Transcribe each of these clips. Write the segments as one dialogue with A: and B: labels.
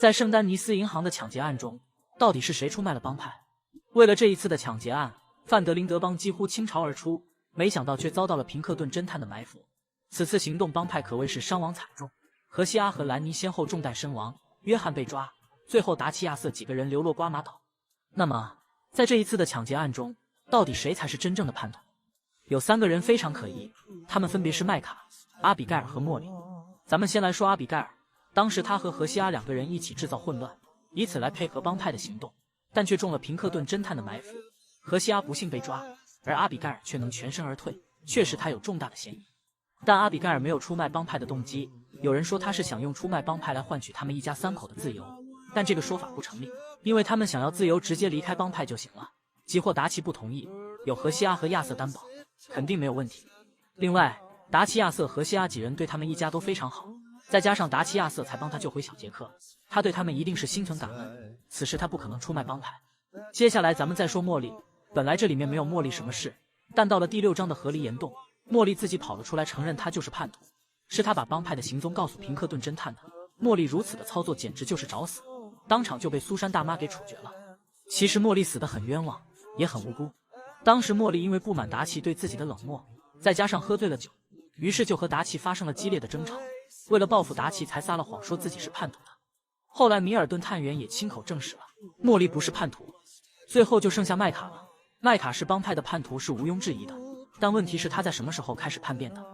A: 在圣丹尼斯银行的抢劫案中，到底是谁出卖了帮派？为了这一次的抢劫案，范德林德帮几乎倾巢而出，没想到却遭到了平克顿侦探的埋伏。此次行动，帮派可谓是伤亡惨重，荷西阿和兰尼先后中弹身亡，约翰被抓，最后达奇亚瑟几个人流落瓜马岛。那么，在这一次的抢劫案中，到底谁才是真正的叛徒？有3个人非常可疑，他们分别是麦卡、阿比盖尔和茉莉。咱们先来说阿比盖尔，当时他和荷西阿2个人一起制造混乱，以此来配合帮派的行动，但却中了平克顿侦探的埋伏。荷西阿不幸被抓，而阿比盖尔却能全身而退，确实他有重大的嫌疑。但阿比盖尔没有出卖帮派的动机，有人说他是想用出卖帮派来换取他们一家3口的自由，但这个说法不成立，因为他们想要自由直接离开帮派就行了。即或达奇不同意，有荷西阿和亚瑟担保，肯定没有问题。另外，达奇、亚瑟、荷西阿几人对他们一家都非常好，再加上达奇、亚瑟才帮他救回小杰克，他对他们一定是心存感恩，此时他不可能出卖帮派。接下来咱们再说茉莉，本来这里面没有茉莉什么事，但到了第6章的河狸岩洞，茉莉自己跑了出来承认她就是叛徒，是她把帮派的行踪告诉平克顿侦探的。茉莉如此的操作简直就是找死，当场就被苏珊大妈给处决了。其实茉莉死得很冤枉，也很无辜。当时茉莉因为不满达奇对自己的冷漠，再加上喝醉了酒，于是就和达奇发生了激烈的争吵。为了报复达奇，才撒了谎说自己是叛徒的。后来米尔顿探员也亲口证实了，茉莉不是叛徒。最后就剩下麦卡了。麦卡是帮派的叛徒是毋庸置疑的，但问题是他在什么时候开始叛变的？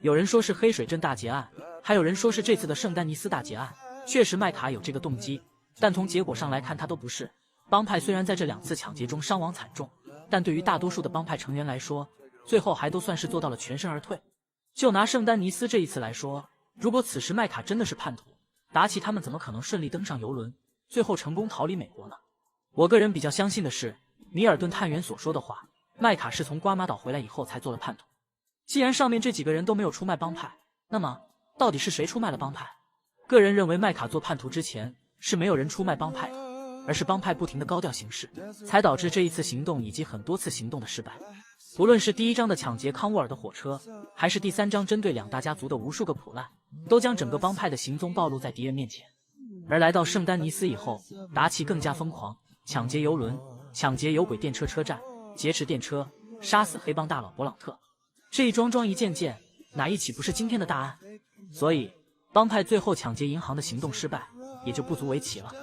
A: 有人说是黑水镇大劫案，还有人说是这次的圣丹尼斯大劫案。确实麦卡有这个动机，但从结果上来看他都不是。帮派虽然在这2次抢劫中伤亡惨重，但对于大多数的帮派成员来说，最后还都算是做到了全身而退。就拿圣丹尼斯这一次来说，如果此时麦卡真的是叛徒，达奇他们怎么可能顺利登上游轮，最后成功逃离美国呢？我个人比较相信的是米尔顿探员所说的话，麦卡是从瓜马岛回来以后才做了叛徒。既然上面这几个人都没有出卖帮派，那么到底是谁出卖了帮派？个人认为麦卡做叛徒之前是没有人出卖帮派的，而是帮派不停的高调行事，才导致这一次行动以及很多次行动的失败。不论是第1章的抢劫康沃尔的火车，还是第3章针对2大家族的无数个苦难，都将整个帮派的行踪暴露在敌人面前。而来到圣丹尼斯以后，达奇更加疯狂，抢劫游轮，抢劫有轨电车车站，劫持电车，杀死黑帮大佬勃朗特。这一桩桩一件件，哪一起不是今天的大案？所以帮派最后抢劫银行的行动失败，也就不足为奇了。